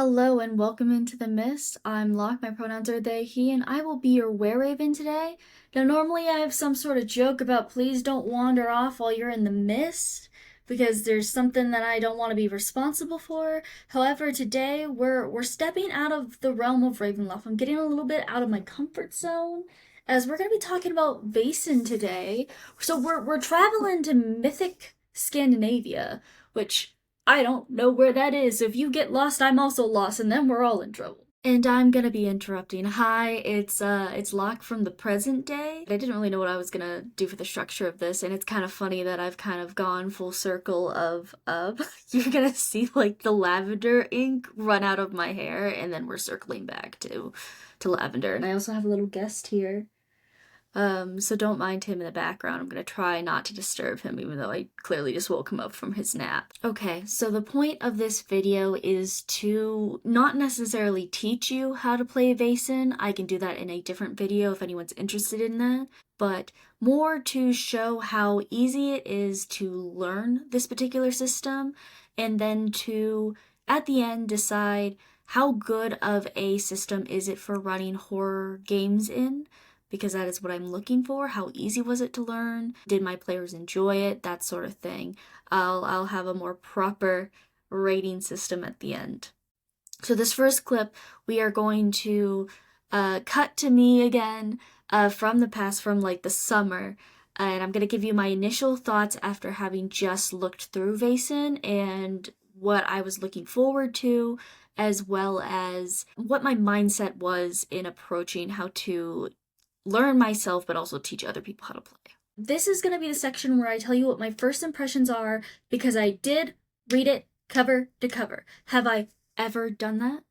Hello and welcome into the mist. I'm Locke, my pronouns are they, he, and I will be your wereraven today. Now, normally I have some sort of joke about please don't wander off while you're in the mist, because there's something that I don't want to be responsible for. However, today we're stepping out of the realm of Ravenloft. I'm getting a little bit out of my comfort zone, as we're gonna be talking about Vaesen today. So we're traveling to mythic Scandinavia, which I don't know where that is. If you get lost, I'm also lost, and then we're all in trouble. And I'm gonna be interrupting. Hi, it's Locke from the present day. I didn't really know what I was gonna do for the structure of this, and it's kind of funny that I've kind of gone full circle of you're gonna see like the lavender ink run out of my hair, and then we're circling back to lavender. And I also have a little guest here. So don't mind him in the background. I'm gonna try not to disturb him, even though I clearly just woke him up from his nap. Okay, so the point of this video is to not necessarily teach you how to play Vaesen. I can do that in a different video if anyone's interested in that, but more to show how easy it is to learn this particular system, and then to, at the end, decide how good of a system is it for running horror games in, because that is what I'm looking for. How easy was it to learn? Did my players enjoy it? That sort of thing. I'll have a more proper rating system at the end. So this first clip, we are going to cut to me again from the past, from like the summer. And I'm going to give you my initial thoughts after having just looked through Vaesen and what I was looking forward to, as well as what my mindset was in approaching how to learn myself, but also teach other people how to play. This is going to be the section where I tell you what my first impressions are, because I did read it cover to cover. Have I ever done that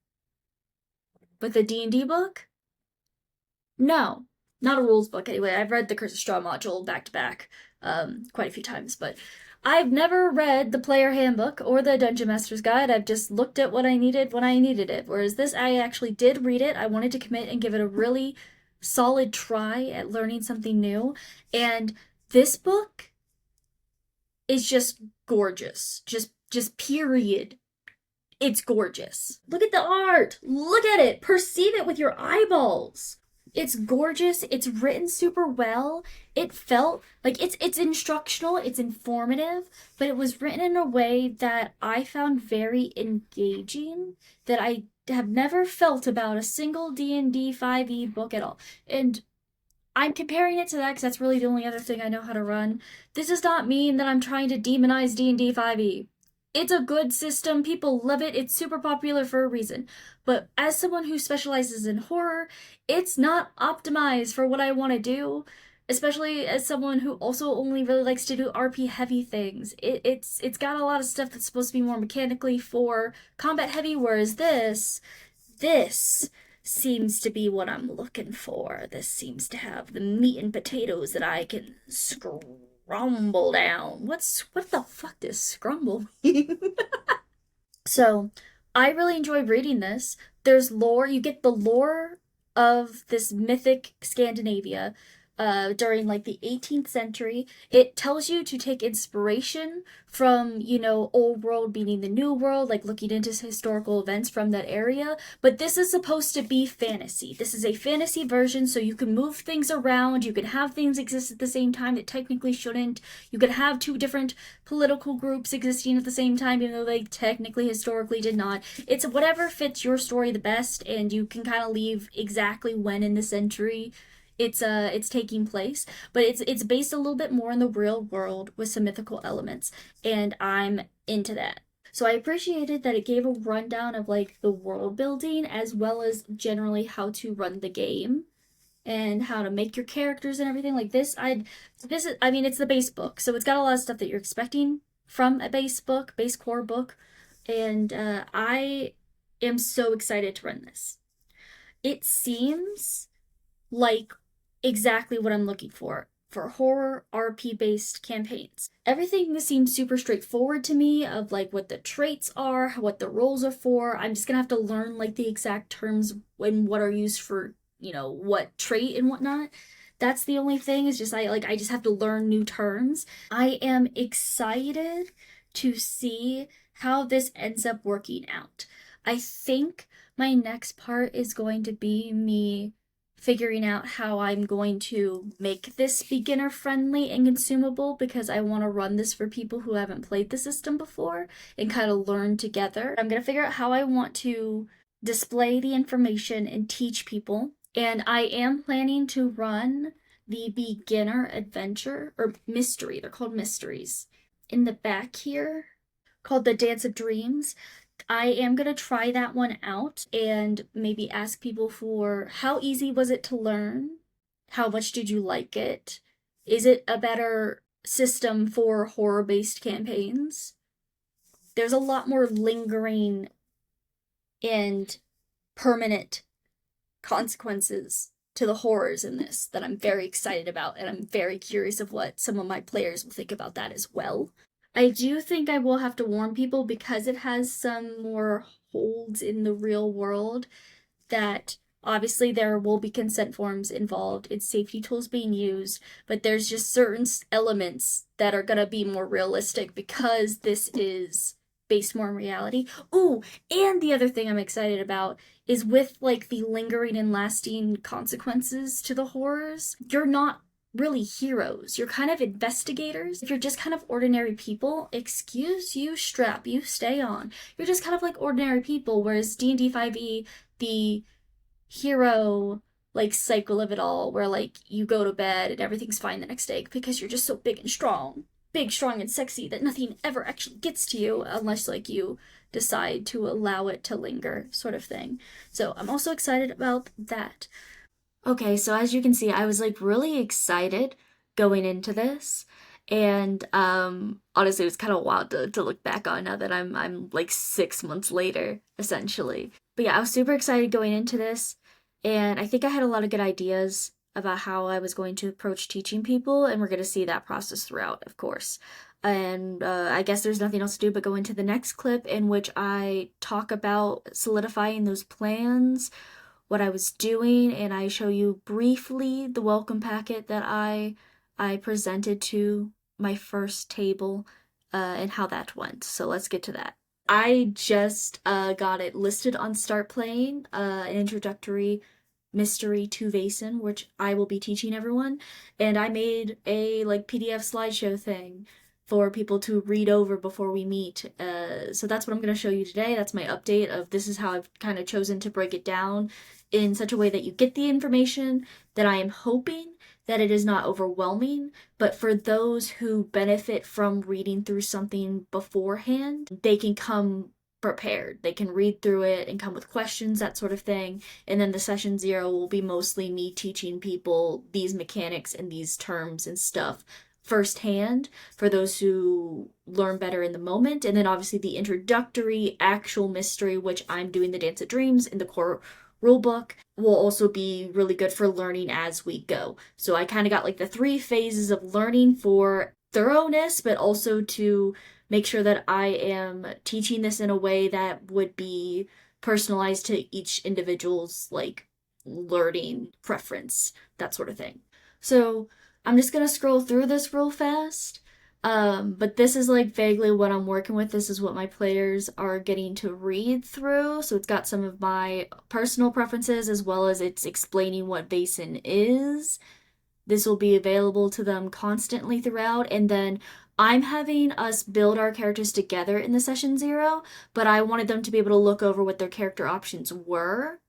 with a D&D book? No, not a rules book anyway. I've read the Curse of Straw module back to back quite a few times, but I've never read the player handbook or the Dungeon Master's Guide. I've just looked at what I needed when I needed it. Whereas this, I actually did read it. I wanted to commit and give it a really solid try at learning something new. And this book is just gorgeous. Just period. It's gorgeous. Look at the art. Look at it. Perceive it with your eyeballs. It's gorgeous. It's written super well. It felt like it's instructional, it's informative, but it was written in a way that I found very engaging, that I have never felt about a single D&D 5e book at all. And I'm comparing it to that because that's really the only other thing I know how to run. This does not mean that I'm trying to demonize D&D 5e. It's a good system, people love it, it's super popular for a reason. But as someone who specializes in horror, it's not optimized for what I want to do, especially as someone who also only really likes to do RP heavy things. It's got a lot of stuff that's supposed to be more mechanically for combat heavy, whereas this seems to be what I'm looking for. This seems to have the meat and potatoes that I can scrumble down. What the fuck does scrumble mean? So, I really enjoyed reading this. There's lore. You get the lore of this mythic Scandinavia during like the 18th century. It tells you to take inspiration from, old world meaning the new world, like looking into historical events from that area. But this is supposed to be fantasy. This is a fantasy version, so you can move things around. You can have things exist at the same time that technically shouldn't. You could have two different political groups existing at the same time, even though they technically historically did not. It's whatever fits your story the best, and you can kind of leave exactly when in the century it's taking place, but it's based a little bit more in the real world with some mythical elements, and I'm into that. So I appreciated that it gave a rundown of like the world building, as well as generally how to run the game and how to make your characters and everything like this. It's the base book, so it's got a lot of stuff that you're expecting from a base core book, and I am so excited to run this. It seems like exactly what I'm looking for horror RP based campaigns. Everything seems super straightforward to me, of like what the traits are, what the roles are for. I'm just gonna have to learn like the exact terms and what are used for, what trait and whatnot. That's the only thing, is just I just have to learn new terms. I am excited to see how this ends up working out. I think my next part is going to be me figuring out how I'm going to make this beginner friendly and consumable, because I want to run this for people who haven't played the system before and kind of learn together. I'm going to figure out how I want to display the information and teach people. And I am planning to run the beginner adventure or mystery. They're called mysteries. In the back here, called the Dance of Dreams. I am going to try that one out and maybe ask people for how easy was it to learn? How much did you like it? Is it a better system for horror-based campaigns? There's a lot more lingering and permanent consequences to the horrors in this that I'm very excited about, and I'm very curious of what some of my players will think about that as well. I do think I will have to warn people, because it has some more holds in the real world, that obviously there will be consent forms involved, it's safety tools being used, but there's just certain elements that are gonna be more realistic because this is based more in reality. Ooh, and the other thing I'm excited about is with like the lingering and lasting consequences to the horrors, you're not really heroes. You're kind of investigators. If you're just kind of ordinary people, excuse you, strap you, stay on. You're just kind of like ordinary people, whereas D&D 5e, the hero like cycle of it all, where like you go to bed and everything's fine the next day because you're just so big and strong. Big, strong, and sexy that nothing ever actually gets to you unless like you decide to allow it to linger, sort of thing. So I'm also excited about that. Okay, so as you can see, I was like really excited going into this. And honestly, it was kind of wild to look back on now that I'm like 6 months later, essentially. But yeah, I was super excited going into this, and I think I had a lot of good ideas about how I was going to approach teaching people, and we're going to see that process throughout, of course. And I guess there's nothing else to do but go into the next clip, in which I talk about solidifying those plans, what I was doing, and I show you briefly the welcome packet that I presented to my first table, and how that went. So let's get to that. I just got it listed on Start Playing, an introductory mystery to Vaesen, which I will be teaching everyone, and I made a like PDF slideshow thing for people to read over before we meet. So that's what I'm going to show you today. That's my update of this is how I've kind of chosen to break it down in such a way that you get the information, that I am hoping that it is not overwhelming, but for those who benefit from reading through something beforehand, they can come prepared. They can read through it and come with questions, that sort of thing. And then the session 0 will be mostly me teaching people these mechanics and these terms and stuff firsthand for those who learn better in the moment. And then obviously the introductory actual mystery, which I'm doing the Dance of Dreams in the core rulebook, will also be really good for learning as we go. So I kind of got like the 3 phases of learning for thoroughness, but also to make sure that I am teaching this in a way that would be personalized to each individual's like learning preference, that sort of thing. So I'm just gonna scroll through this real fast. But this is like vaguely what I'm working with. This is what my players are getting to read through. So it's got some of my personal preferences, as well as it's explaining what Vaesen is. This will be available to them constantly throughout. And then I'm having us build our characters together in the session 0, but I wanted them to be able to look over what their character options were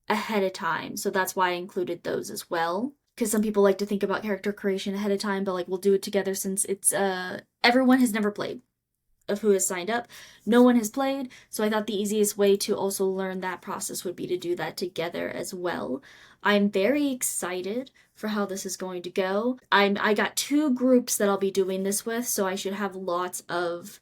ahead of time. So that's why I included those as well. Because some people like to think about character creation ahead of time, but like we'll do it together since it's everyone has never played of who has signed up. No one has played, so I thought the easiest way to also learn that process would be to do that together as well. I'm very excited for how this is going to go. I got 2 groups that I'll be doing this with, so I should have lots of,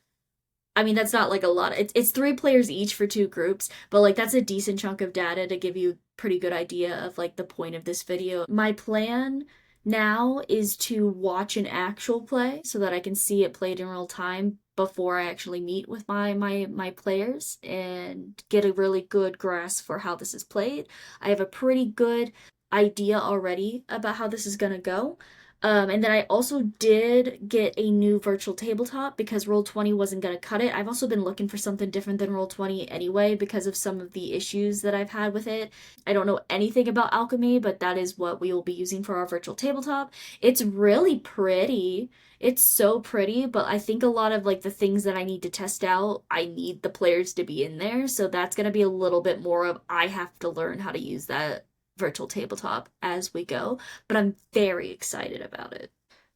I mean, that's not like a lot. It's 3 players each for 2 groups, but like that's a decent chunk of data to give you a pretty good idea of like the point of this video. My plan now is to watch an actual play so that I can see it played in real time before I actually meet with my players and get a really good grasp for how this is played. I have a pretty good idea already about how this is gonna go. And then I also did get a new virtual tabletop because Roll20 wasn't going to cut it. I've also been looking for something different than Roll20 anyway because of some of the issues that I've had with it. I don't know anything about alchemy, but that is what we will be using for our virtual tabletop. It's really pretty. It's so pretty, but I think a lot of like the things that I need to test out, I need the players to be in there. So that's going to be a little bit more of I have to learn how to use that virtual tabletop as we go, but I'm very excited about it.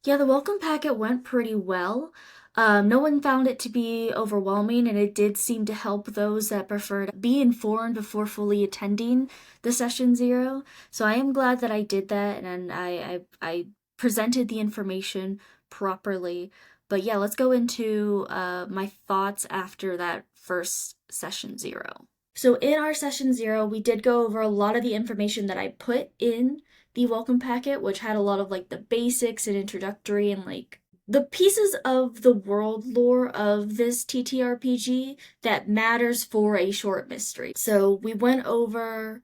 Yeah, the welcome packet went pretty well. No one found it to be overwhelming, and it did seem to help those that prefer to be informed before fully attending the session zero. So I am glad that I did that, and I presented the information properly. But yeah, let's go into my thoughts after that first session zero. So in our session zero, we did go over a lot of the information that I put in the welcome packet, which had a lot of like the basics and introductory and like the pieces of the world lore of this TTRPG that matters for a short mystery. So we went over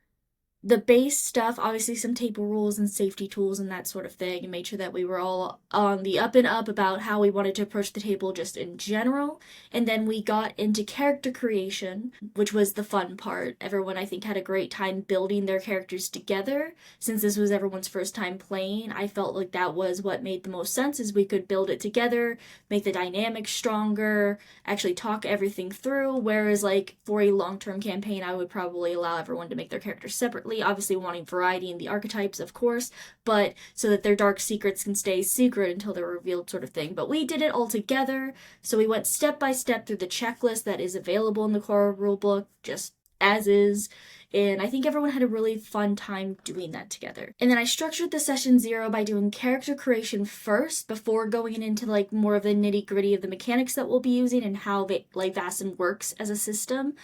the base stuff, obviously some table rules and safety tools and that sort of thing, and made sure that we were all on the up and up about how we wanted to approach the table just in general. And then we got into character creation, which was the fun part. Everyone, I think, had a great time building their characters together. Since this was everyone's first time playing, I felt like that was what made the most sense, is we could build it together, make the dynamics stronger, actually talk everything through. Whereas like for a long-term campaign, I would probably allow everyone to make their characters separately, obviously wanting variety in the archetypes, of course, but so that their dark secrets can stay secret until they're revealed, sort of thing. But we did it all together, so we went step by step through the checklist that is available in the core rulebook, just as is. And I think everyone had a really fun time doing that together. And then I structured the session zero by doing character creation first before going into like more of the nitty gritty of the mechanics that we'll be using and how like Vaesen works as a system,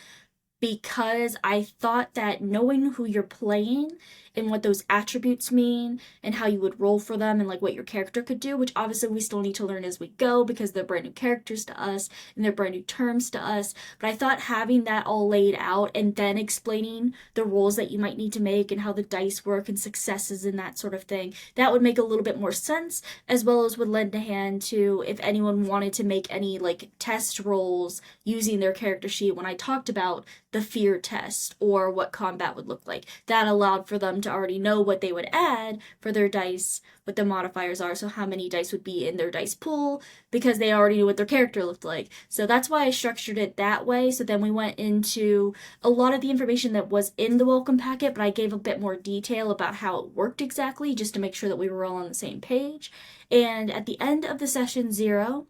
because I thought that knowing who you're playing and what those attributes mean and how you would roll for them and like what your character could do, which obviously we still need to learn as we go because they're brand new characters to us and they're brand new terms to us. But I thought having that all laid out and then explaining the rolls that you might need to make and how the dice work and successes and that sort of thing, that would make a little bit more sense, as well as would lend a hand to if anyone wanted to make any like test rolls using their character sheet when I talked about the fear test or what combat would look like. That allowed for them to already know what they would add for their dice, what the modifiers are, so how many dice would be in their dice pool, because they already knew what their character looked like. So that's why I structured it that way. So then we went into a lot of the information that was in the welcome packet, but I gave a bit more detail about how it worked exactly, just to make sure that we were all on the same page. And at the end of the session zero,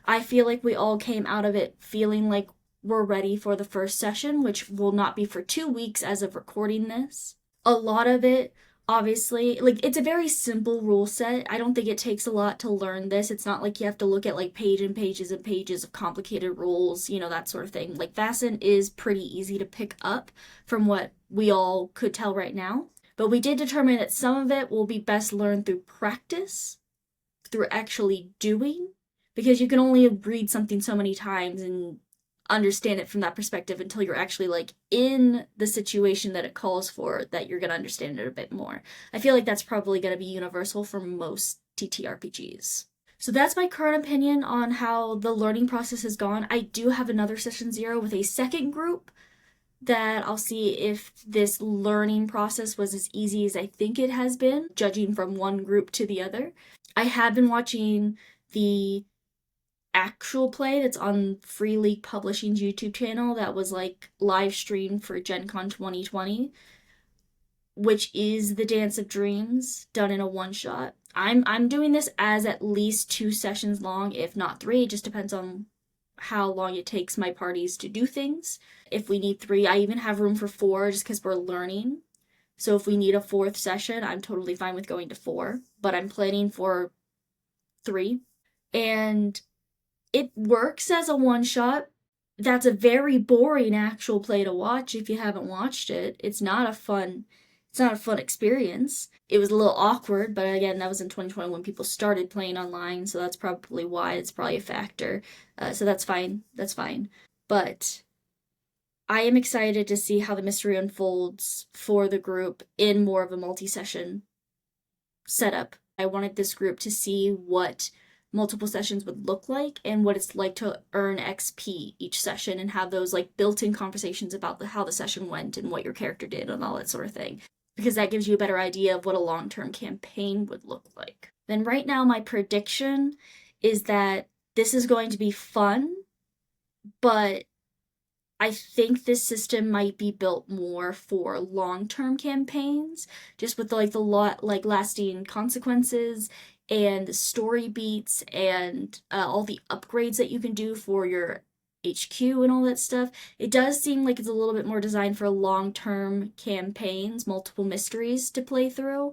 I feel like we all came out of it feeling like we're ready for the first session, which will not be for 2 weeks as of recording this. A lot of it, obviously, like, it's a very simple rule set. I don't think it takes a lot to learn this. It's not like you have to look at like page and pages and pages of complicated rules, you know, that sort of thing. Like, Vaesen is pretty easy to pick up from what we all could tell right now. But we did determine that some of it will be best learned through practice, through actually doing, because you can only read something so many times and understand it from that perspective until you're actually like in the situation that it calls for, that you're going to understand it a bit more. I feel like that's probably going to be universal for most TTRPGs. So that's my current opinion on how the learning process has gone. I do have another session zero with a second group that I'll see if this learning process was as easy as I think it has been, judging from one group to the other. I have been watching the actual play that's on Free League Publishing's YouTube channel that was like live streamed for Gen Con 2020, which is the Dance of Dreams done in a one shot. I'm doing this as at least 2 sessions long, if not 3. It just depends on how long it takes my parties to do things. If we need 3, I even have room for 4 just because we're learning. So if we need a 4th session, I'm totally fine with going to 4, but I'm planning for 3. And it works as a one-shot. That's a very boring actual play to watch if you haven't watched it. It's not a fun experience. It was a little awkward, but again, that was in 2020 when people started playing online, so that's probably why. It's probably a factor. So that's fine. That's fine. But I am excited to see how the mystery unfolds for the group in more of a multi-session setup I wanted this group to see what multiple sessions would look like and what it's like to earn XP each session and have those like built-in conversations about how the session went and what your character did and all that sort of thing. Because that gives you a better idea of what a long-term campaign would look like. Then right now my prediction is that this is going to be fun, but I think this system might be built more for long-term campaigns, just with like the lot like lasting consequences and the story beats and all the upgrades that you can do for your HQ and all that stuff. It does seem like it's a little bit more designed for long-term campaigns, multiple mysteries to play through.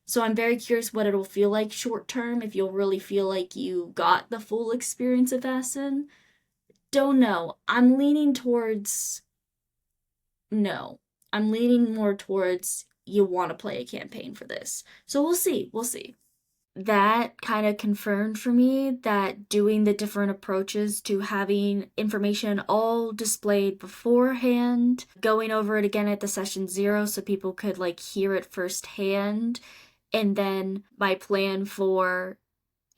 So I'm very curious what it'll feel like short term, if you'll really feel like you got the full experience of Vaesen. Don't know. I'm leaning towards no. I'm leaning more towards you want to play a campaign for this. So we'll see. We'll see. That kind of confirmed for me that doing the different approaches to having information all displayed beforehand, going over it again at the session 0 so people could like hear it firsthand, and then my plan for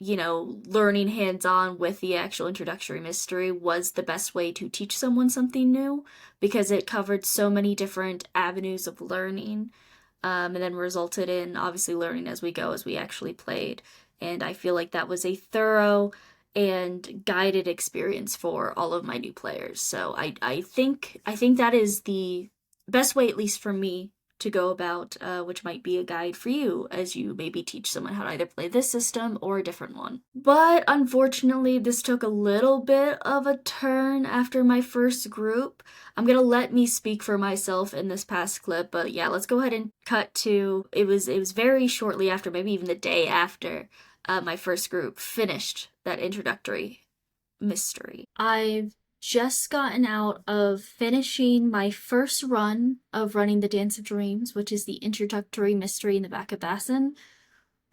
learning hands on with the actual introductory mystery was the best way to teach someone something new because it covered so many different avenues of learning, and then resulted in obviously learning as we go as we actually played. And I feel like that was a thorough and guided experience for all of my new players. So I think that is the best way, at least for me, to go about, which might be a guide for you as you maybe teach someone how to either play this system or a different one. But unfortunately, this took a little bit of a turn after my first group. I'm gonna let me speak for myself in this past clip, but yeah, let's go ahead and cut to it was very shortly after, maybe even the day after, my first group finished that introductory mystery. I've just gotten out of finishing my first run of running the Dance of Dreams, which is the introductory mystery in the back of Vaesen.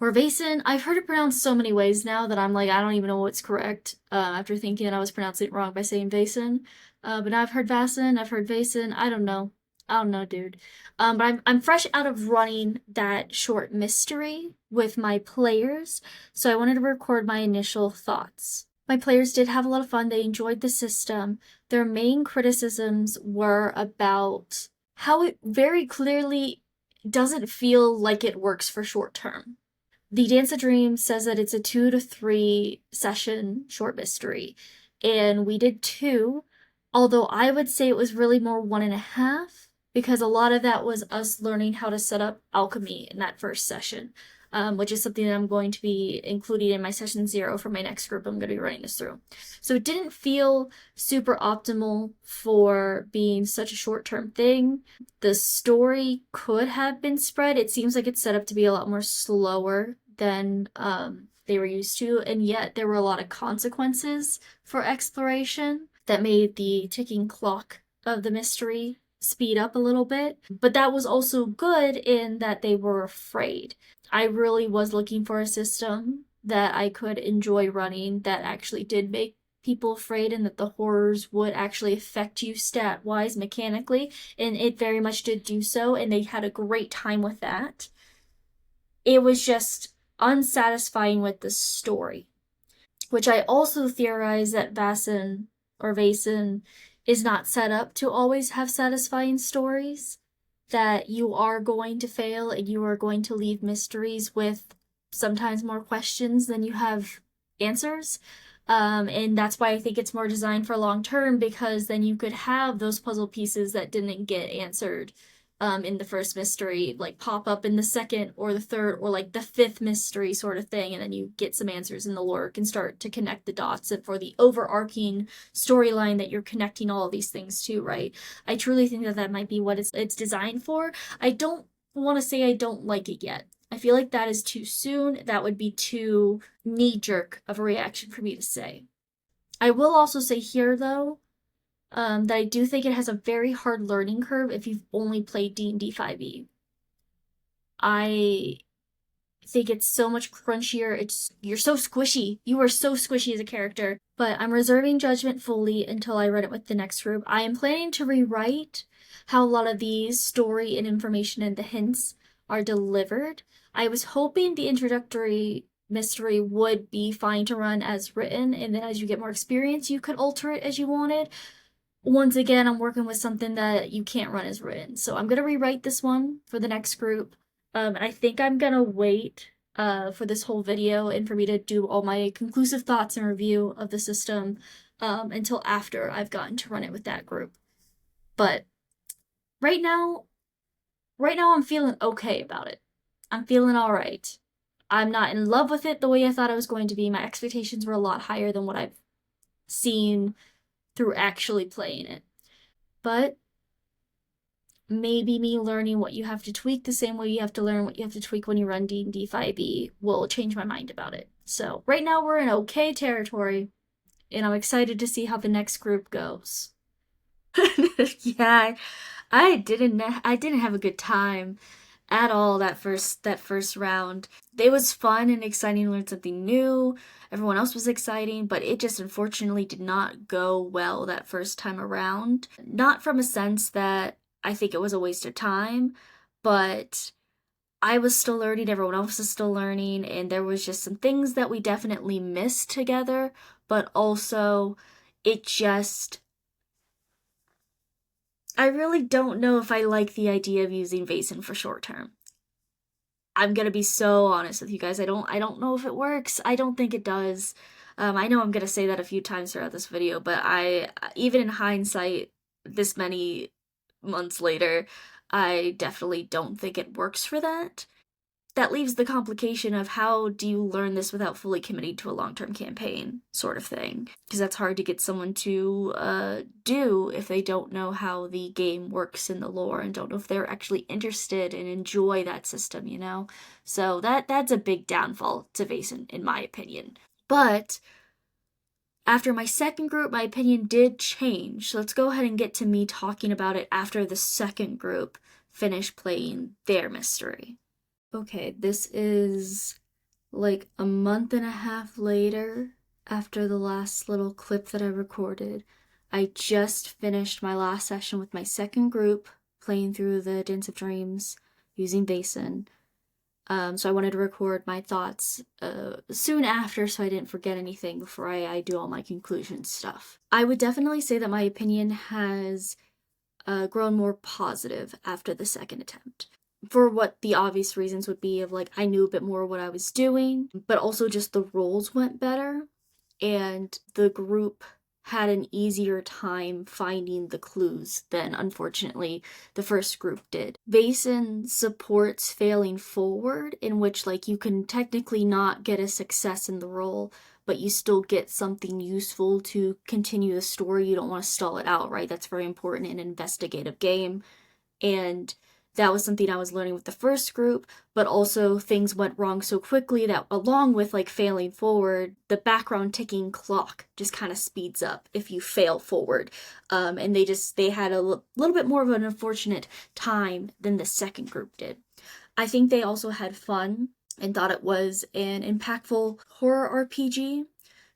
Or Vaesen, I've heard it pronounced so many ways now that I'm like, I don't even know what's correct, after thinking that I was pronouncing it wrong by saying Vaesen. But now I've heard Vaesen, I've heard Vaesen, I don't know. I don't know, dude. But I'm fresh out of running that short mystery with my players, so I wanted to record my initial thoughts. My players did have a lot of fun. They enjoyed the system. Their main criticisms were about how it very clearly doesn't feel like it works for short term. The Dance of Dreams says that it's a 2 to 3 session short mystery, and we did 2, although I would say it was really more 1.5, because a lot of that was us learning how to set up alchemy in that first session. Which is something that I'm going to be including in my session 0 for my next group I'm going to be running this through. So it didn't feel super optimal for being such a short-term thing. The story could have been spread. It seems like it's set up to be a lot more slower than they were used to, and yet there were a lot of consequences for exploration that made the ticking clock of the mystery speed up a little bit. But that was also good in that they were afraid. I really was looking for a system that I could enjoy running that actually did make people afraid and that the horrors would actually affect you stat-wise mechanically, and it very much did do so, and they had a great time with that. It was just unsatisfying with the story, which I also theorize that Vaesen is not set up to always have satisfying stories, that you are going to fail and you are going to leave mysteries with sometimes more questions than you have answers. And that's why I think it's more designed for long term, because then you could have those puzzle pieces that didn't get answered in the first mystery like pop up in the second or the third or like the fifth mystery sort of thing, and then you get some answers in the lore and start to connect the dots and for the overarching storyline that you're connecting all of these things to, right? I truly think that that might be what it's designed for. I don't want to say I don't like it yet. I feel like that is too soon. That would be too knee-jerk of a reaction for me to say. I will also say here, though, that I do think it has a very hard learning curve if you've only played D&D 5e. I think it's so much crunchier. You're so squishy. You are so squishy as a character. But I'm reserving judgment fully until I run it with the next group. I am planning to rewrite how a lot of the story and information and the hints are delivered. I was hoping the introductory mystery would be fine to run as written, and then as you get more experience, you could alter it as you wanted. Once again, I'm working with something that you can't run as written. So I'm gonna rewrite this one for the next group. And I think I'm gonna wait for this whole video and for me to do all my conclusive thoughts and review of the system until after I've gotten to run it with that group. But right now, I'm feeling okay about it. I'm feeling all right. I'm not in love with it the way I thought I was going to be. My expectations were a lot higher than what I've seen through actually playing it. But maybe me learning what you have to tweak the same way you have to learn what you have to tweak when you run D&D 5e will change my mind about it. So right now we're in okay territory, and I'm excited to see how the next group goes. Yeah, I didn't have a good time at all that first round. It was fun and exciting to learn something new. Everyone else was exciting, but it just unfortunately did not go well that first time around. Not from a sense that I think it was a waste of time, but I was still learning, everyone else was still learning, and there was just some things that we definitely missed together, but also it just I really don't know if I like the idea of using Vaesen for short term. I'm gonna be so honest with you guys. I don't know if it works. I don't think it does. I know I'm gonna say that a few times throughout this video, but I even in hindsight, this many months later, I definitely don't think it works for that. That leaves the complication of how do you learn this without fully committing to a long-term campaign sort of thing, because that's hard to get someone to do if they don't know how the game works in the lore and don't know if they're actually interested and enjoy that system, you know. So that's a big downfall to Vaesen in my opinion. But after my second group, my opinion did change. So let's go ahead and get to me talking about it after the second group finished playing their mystery. Okay, this is like a month and a half later after the last little clip that I recorded. I just finished my last session with my second group, playing through the Dance of Dreams using Vaesen. So I wanted to record my thoughts soon after so I didn't forget anything before I do all my conclusion stuff. I would definitely say that my opinion has grown more positive after the second attempt. For what the obvious reasons would be of like I knew a bit more what I was doing, but also just the roles went better and the group had an easier time finding the clues than unfortunately the first group did. Vaesen supports failing forward, in which like you can technically not get a success in the role, but you still get something useful to continue the story. You don't want to stall it out, right? That's very important in an investigative game. And that was something I was learning with the first group, but also things went wrong so quickly that along with like failing forward, the background ticking clock just kind of speeds up if you fail forward. And they had a little bit more of an unfortunate time than the second group did. I think they also had fun and thought it was an impactful horror RPG.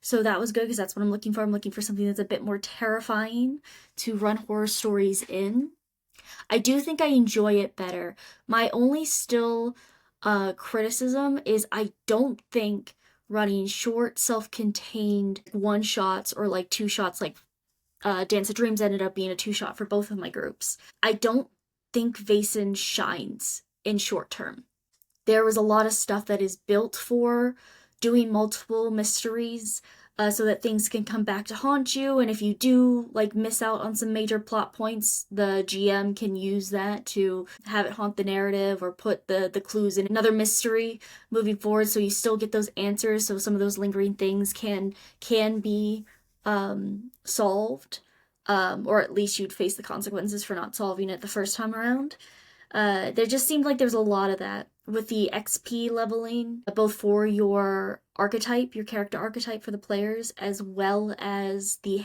So that was good because that's what I'm looking for. I'm looking for something that's a bit more terrifying to run horror stories in. I do think I enjoy it better. My only still criticism is I don't think running short, self-contained one-shots or like two-shots, like Dance of Dreams ended up being a two-shot for both of my groups. I don't think Vaesen shines in short term. There was a lot of stuff that is built for doing multiple mysteries so that things can come back to haunt you, and if you do like miss out on some major plot points, the GM can use that to have it haunt the narrative or put the clues in another mystery moving forward, so you still get those answers, so some of those lingering things can be solved, or at least you'd face the consequences for not solving it the first time around. There just seemed like there's a lot of that with the XP leveling, both for your archetype, your character archetype for the players, as well as the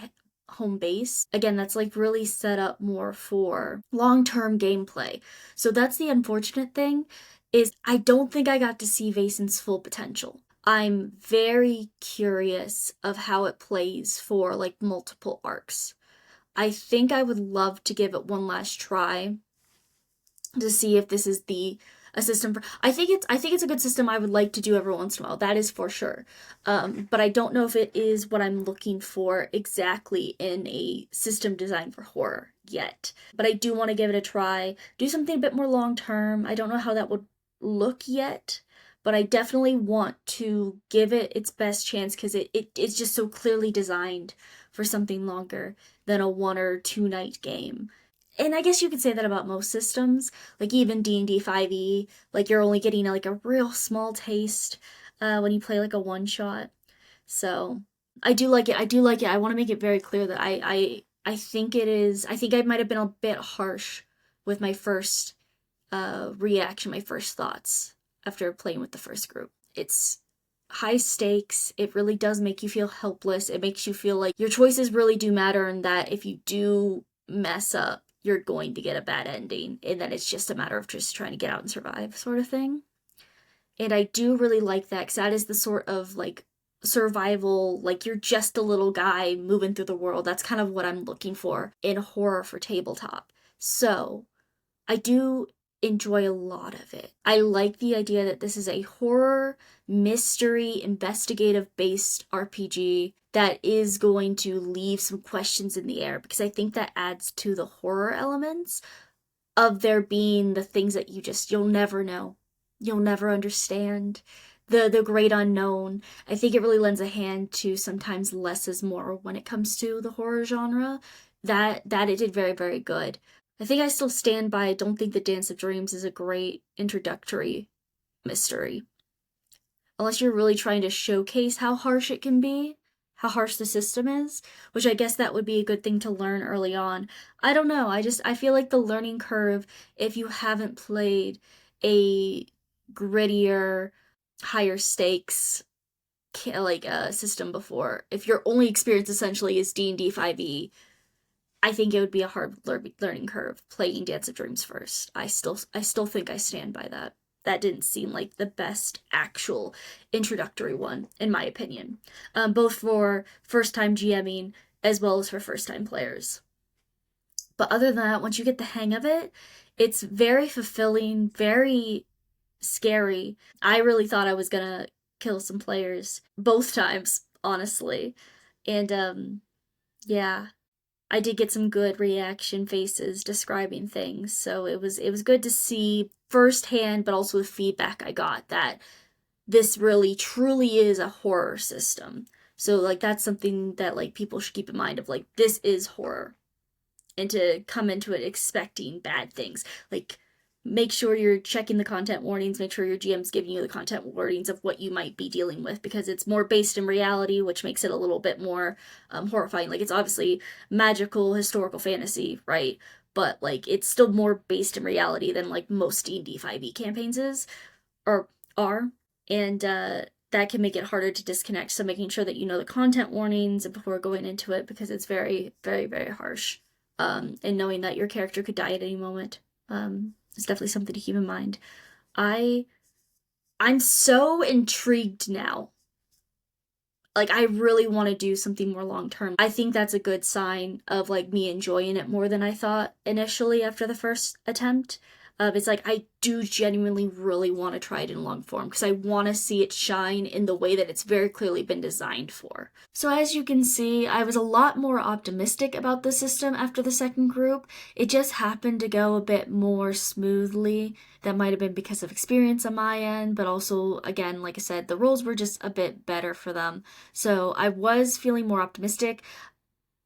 home base. Again, that's like really set up more for long-term gameplay. So that's the unfortunate thing, is I don't think I got to see Vaesen's full potential. I'm very curious of how it plays for like multiple arcs. I think I would love to give it one last try to see if this is the a system for. I think it's a good system I would like to do every once in a while. That is for sure. But I don't know if it is what I'm looking for exactly in a system designed for horror yet. But I do want to give it a try. Do something a bit more long term. I don't know how that would look yet, but I definitely want to give it its best chance because it's just so clearly designed for something longer than a 1 or 2 night game. And I guess you could say that about most systems, like even D&D 5e, like you're only getting like a real small taste when you play like a one shot. So I do like it. I do like it. I want to make it very clear that I think it is. I think I might have been a bit harsh with my first reaction, my first thoughts after playing with the first group. It's high stakes. It really does make you feel helpless. It makes you feel like your choices really do matter, and that if you do mess up, you're going to get a bad ending, and then it's just a matter of just trying to get out and survive, sort of thing. And I do really like that because that is the sort of like survival, like you're just a little guy moving through the world. That's kind of what I'm looking for in horror for tabletop. So I do enjoy a lot of it. I like the idea that this is a horror, mystery, investigative based RPG that is going to leave some questions in the air because I think that adds to the horror elements of there being the things that you'll never know. You'll never understand. The great unknown. I think it really lends a hand to sometimes less is more when it comes to the horror genre. That it did very, very good. I think I still stand by I don't think the Dance of Dreams is a great introductory mystery. Unless you're really trying to showcase how harsh it can be, how harsh the system is, which I guess that would be a good thing to learn early on. I don't know. I feel like the learning curve if you haven't played a grittier, higher stakes like system before. If your only experience essentially is D&D 5e, I think it would be a hard learning curve playing Dance of Dreams first. I still think I stand by that. That didn't seem like the best actual introductory one, in my opinion, both for first time GMing as well as for first time players. But other than that, once you get the hang of it, it's very fulfilling, very scary. I really thought I was gonna kill some players both times, honestly. And yeah, I did get some good reaction faces describing things, so it was good to see firsthand, but also the feedback I got that this really truly is a horror system. So like that's something that like people should keep in mind of like this is horror, and to come into it expecting bad things. Like make sure you're checking the content warnings, make sure your GM's giving you the content warnings of what you might be dealing with because it's more based in reality, which makes it a little bit more horrifying. Like it's obviously magical, historical fantasy, right? But like it's still more based in reality than like most D&D 5e campaigns is or are. And that can make it harder to disconnect. So making sure that you know the content warnings before going into it because it's very, very, very harsh. And knowing that your character could die at any moment. Is definitely something to keep in mind. I'm so intrigued now. Like I really want to do something more long term. I think that's a good sign of like me enjoying it more than I thought initially after the first attempt. It's like I do genuinely really want to try it in long form because I want to see it shine in the way that it's very clearly been designed for. So as you can see, I was a lot more optimistic about the system after the second group. It just happened to go a bit more smoothly. That might have been because of experience on my end, but also, again, like I said, the roles were just a bit better for them. So I was feeling more optimistic.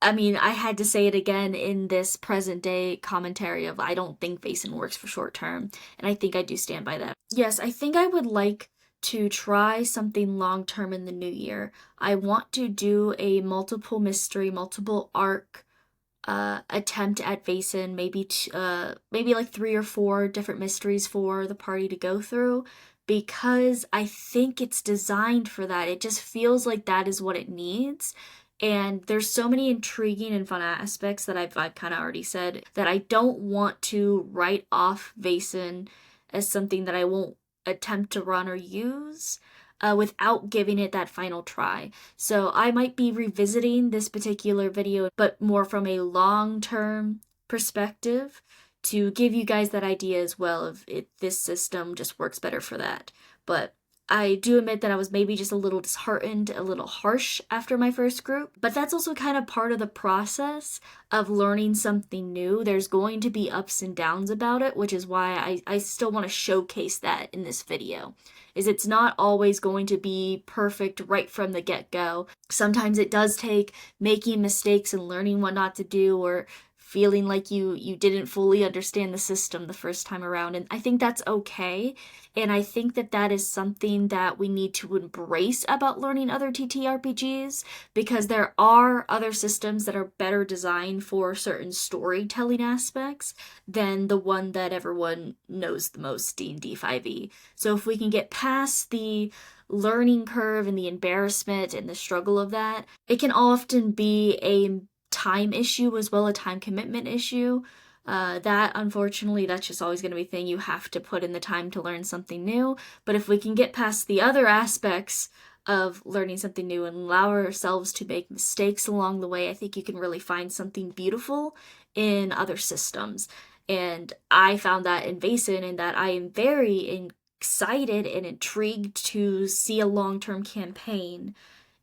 I mean, I had to say it again in this present day commentary of I don't think Vaesen works for short term, and I think I do stand by that. Yes, I think I would like to try something long term in the new year. I want to do a multiple mystery, multiple arc attempt at Vaesen, maybe like 3 or 4 different mysteries for the party to go through because I think it's designed for that. It just feels like that is what it needs. And there's so many intriguing and fun aspects that I've kind of already said that I don't want to write off Vaesen as something that I won't attempt to run or use without giving it that final try. So I might be revisiting this particular video, but more from a long-term perspective to give you guys that idea as well of it, this system just works better for that. But I do admit that I was maybe just a little disheartened, a little harsh after my first group, but that's also kind of part of the process of learning something new. There's going to be ups and downs about it, which is why I still want to showcase that in this video. Is it's not always going to be perfect right from the get-go. Sometimes it does take making mistakes and learning what not to do, or feeling like you didn't fully understand the system the first time around, and I think that's okay. And I think that that is something that we need to embrace about learning other ttrpgs, because there are other systems that are better designed for certain storytelling aspects than the one that everyone knows the most, D&D 5e. So if we can get past the learning curve and the embarrassment and the struggle of that, it can often be a time issue as well, a time commitment issue. That, unfortunately, that's just always going to be a thing. You have to put in the time to learn something new. But if we can get past the other aspects of learning something new and allow ourselves to make mistakes along the way, I think you can really find something beautiful in other systems. And I found that in Vaesen, and that I am very excited and intrigued to see a long-term campaign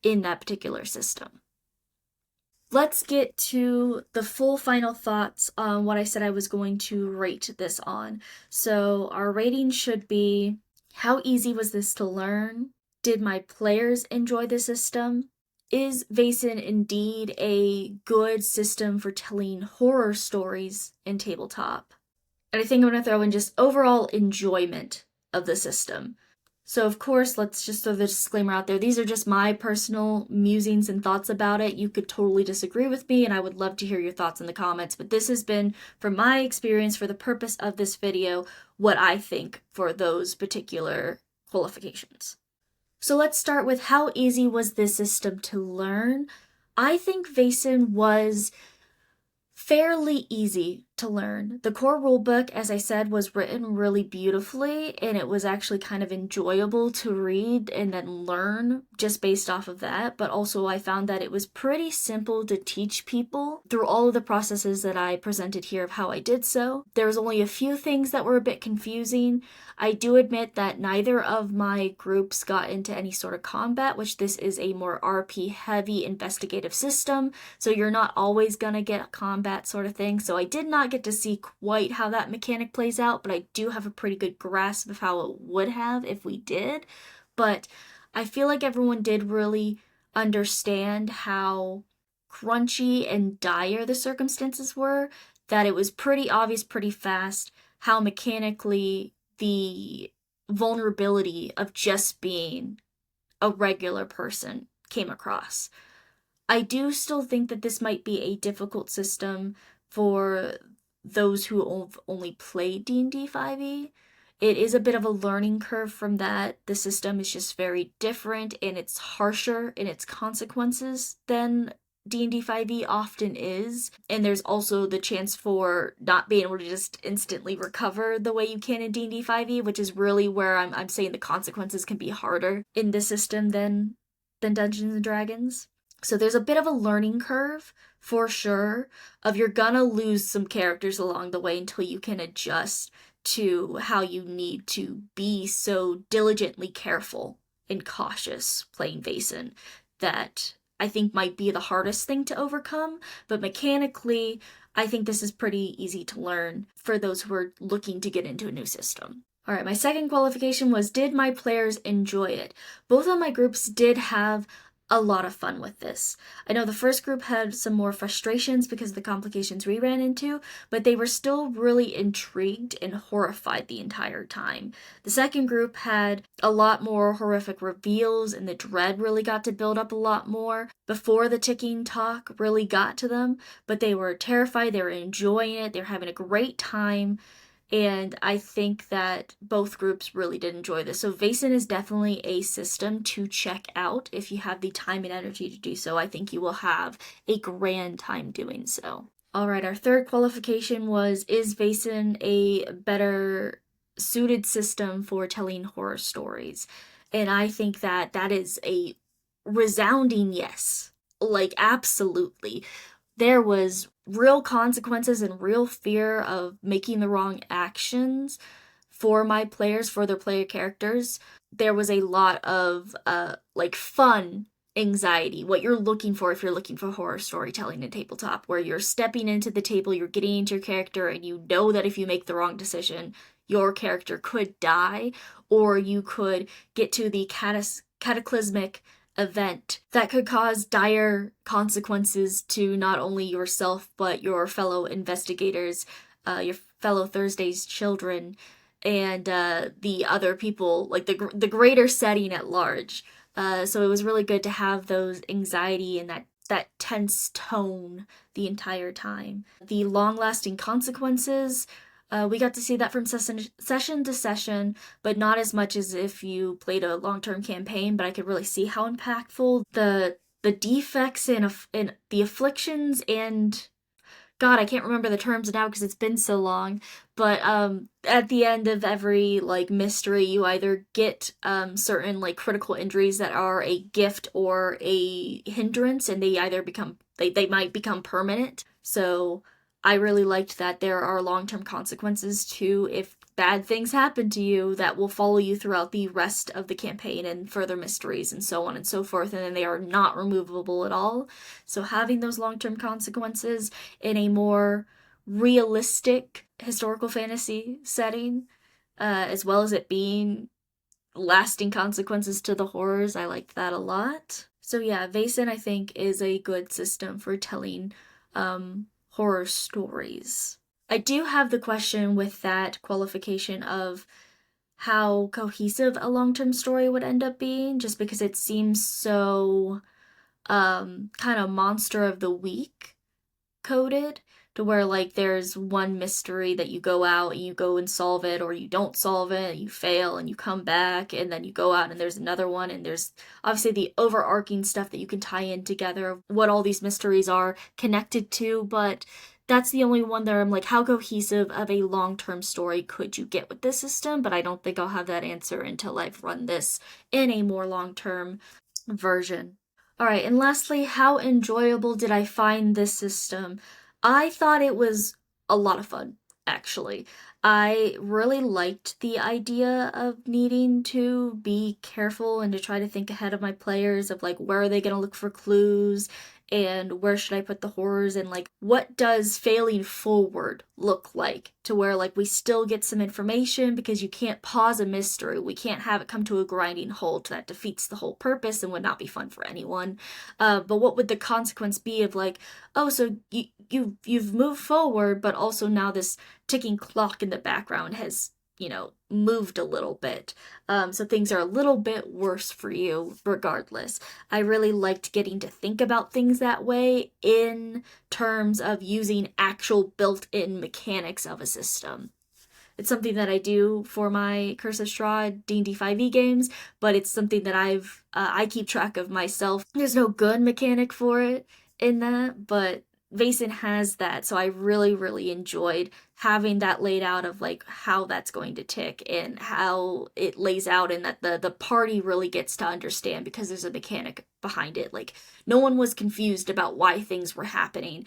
in that particular system. Let's get to the full final thoughts on what I said I was going to rate this on. So our rating should be: how easy was this to learn? Did my players enjoy the system? Is Vaesen indeed a good system for telling horror stories in tabletop? And I think I'm going to throw in just overall enjoyment of the system. So, of course, let's just throw the disclaimer out there. These are just my personal musings and thoughts about it. You could totally disagree with me, and I would love to hear your thoughts in the comments. But this has been, from my experience, for the purpose of this video, what I think for those particular qualifications. So let's start with: how easy was this system to learn? I think Vaesen was fairly easy to learn. The core rulebook, as I said, was written really beautifully, and it was actually kind of enjoyable to read and then learn just based off of that. But also I found that it was pretty simple to teach people through all of the processes that I presented here of how I did so. There was only a few things that were a bit confusing. I do admit that neither of my groups got into any sort of combat, which this is a more RP heavy investigative system, so you're not always gonna get combat sort of thing. So I did not get to see quite how that mechanic plays out, but I do have a pretty good grasp of how it would have if we did. But I feel like everyone did really understand how crunchy and dire the circumstances were, that it was pretty obvious pretty fast how mechanically the vulnerability of just being a regular person came across. I do still think that this might be a difficult system for those who only play D&D 5e. It is a bit of a learning curve from that. The system is just very different, and it's harsher in its consequences than D&D 5e often is. And there's also the chance for not being able to just instantly recover the way you can in D&D 5e, which is really where I'm saying the consequences can be harder in this system than Dungeons and Dragons. So there's a bit of a learning curve, for sure, of you're gonna lose some characters along the way until you can adjust to how you need to be so diligently careful and cautious playing Vaesen. That I think might be the hardest thing to overcome, but mechanically, I think this is pretty easy to learn for those who are looking to get into a new system. Alright, my second qualification was: did my players enjoy it? Both of my groups did have a lot of fun with this. I know the first group had some more frustrations because of the complications we ran into, but they were still really intrigued and horrified the entire time. The second group had a lot more horrific reveals, and the dread really got to build up a lot more before the ticking talk really got to them, but they were terrified, they were enjoying it, they were having a great time. And I think that both groups really did enjoy this. So Vaesen is definitely a system to check out if you have the time and energy to do so. I think you will have a grand time doing so. Alright, our third qualification was: is Vaesen a better suited system for telling horror stories? And I think that that is a resounding yes. Like, absolutely. There was real consequences and real fear of making the wrong actions for my players, for their player characters. There was a lot of like fun anxiety, what you're looking for if you're looking for horror storytelling in tabletop, where you're stepping into the table, you're getting into your character, and you know that if you make the wrong decision, your character could die, or you could get to the cataclysmic event that could cause dire consequences to not only yourself but your fellow investigators, your fellow Thursday's children, and the other people, like the greater setting at large. So it was really good to have those anxiety and that tense tone the entire time. The long lasting consequences. We got to see that from session to session, but not as much as if you played a long term campaign. But I could really see how impactful the defects in the afflictions and God, I can't remember the terms now because it's been so long. But at the end of every like mystery, you either get certain like critical injuries that are a gift or a hindrance, and they either become they might become permanent. So I really liked that there are long term consequences to if bad things happen to you that will follow you throughout the rest of the campaign and further mysteries and so on and so forth, and then they are not removable at all. So having those long term consequences in a more realistic historical fantasy setting, as well as it being lasting consequences to the horrors, I liked that a lot. So yeah, Vaesen I think is a good system for telling horror stories. I do have the question with that qualification of how cohesive a long-term story would end up being, just because it seems so kind of monster of the week coded, to where like there's one mystery that you go out and you go and solve it, or you don't solve it and you fail and you come back, and then you go out and there's another one, and there's obviously the overarching stuff that you can tie in together of what all these mysteries are connected to. But that's the only one that I'm like, how cohesive of a long-term story could you get with this system? But I don't think I'll have that answer until I've run this in a more long-term version. All right, and lastly, how enjoyable did I find this system? I thought it was a lot of fun, actually. I really liked the idea of needing to be careful and to try to think ahead of my players of like where are they going to look for clues and where should I put the horrors, and like what does failing forward look like, to where like we still get some information, because you can't pause a mystery. We can't have it come to a grinding halt. That defeats the whole purpose and would not be fun for anyone. But what would the consequence be of like, oh, so you've moved forward, but also now this ticking clock in the background has, moved a little bit. So things are a little bit worse for you regardless. I really liked getting to think about things that way in terms of using actual built-in mechanics of a system. It's something that I do for my Curse of Strahd D&D 5e games, but it's something that I keep track of myself. There's no good mechanic for it in that, but Vaesen has that, so I really, really enjoyed having that laid out of like how that's going to tick and how it lays out, and that the party really gets to understand because there's a mechanic behind it. Like no one was confused about why things were happening.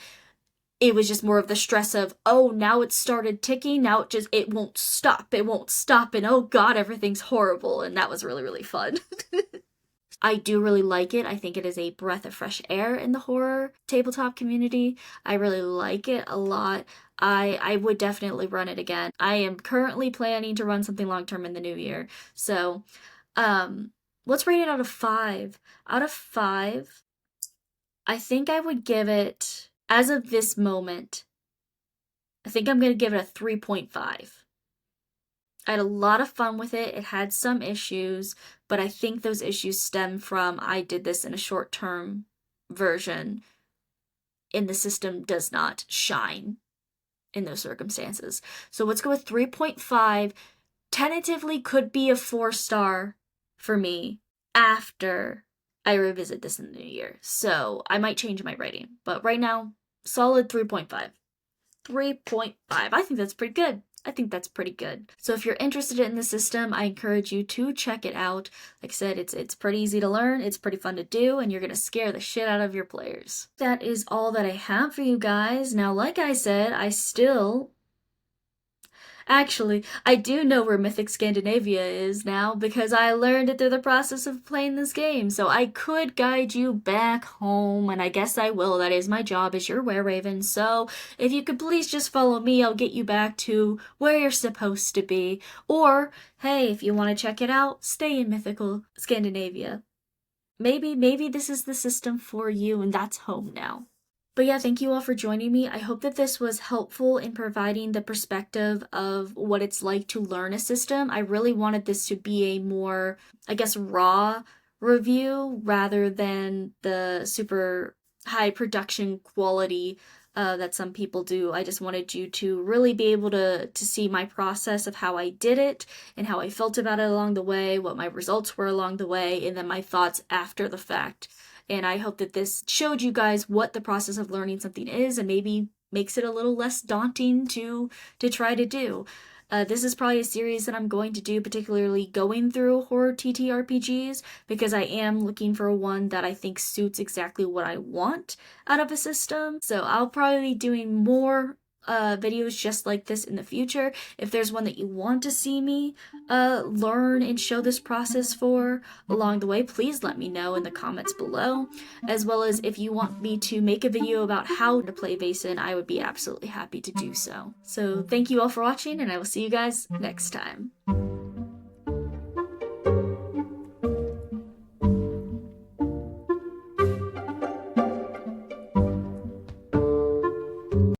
It was just more of the stress of, oh, now it started ticking, now it won't stop, and oh god, everything's horrible, and that was really, really fun. I do really like it. I think it is a breath of fresh air in the horror tabletop community. I really like it a lot. I would definitely run it again. I am currently planning to run something long term in the new year. So, let's rate it out of 5. Out of 5, I think I would give it, as of this moment, I think I'm going to give it a 3.5. I had a lot of fun with it. It had some issues, but I think those issues stem from I did this in a short-term version, and the system does not shine in those circumstances. So let's go with 3.5. Tentatively could be a 4-star for me after I revisit this in the new year. So I might change my rating, but right now, solid 3.5. 3.5. I think that's pretty good. I think that's pretty good. So if you're interested in the system, I encourage you to check it out. Like I said, it's pretty easy to learn, it's pretty fun to do, and you're gonna scare the shit out of your players. That is all that I have for you guys. Now, like I said, Actually, I do know where Mythic Scandinavia is now because I learned it through the process of playing this game. So I could guide you back home, and I guess I will. That is my job as your wereraven. So if you could please just follow me, I'll get you back to where you're supposed to be. Or, hey, if you want to check it out, stay in Mythical Scandinavia. Maybe this is the system for you, and that's home now. But yeah, thank you all for joining me. I hope that this was helpful in providing the perspective of what it's like to learn a system. I really wanted this to be a more, I guess, raw review rather than the super high production quality that some people do. I just wanted you to really be able to see my process of how I did it and how I felt about it along the way, what my results were along the way, and then my thoughts after the fact. And I hope that this showed you guys what the process of learning something is and maybe makes it a little less daunting to try to do. This is probably a series that I'm going to do, particularly going through horror TTRPGs, because I am looking for one that I think suits exactly what I want out of a system. So I'll probably be doing more videos just like this in the future. If there's one that you want to see me learn and show this process for along the way, please let me know in the comments below. As well as if you want me to make a video about how to play Vaesen, I would be absolutely happy to do so. So thank you all for watching, and I will see you guys next time.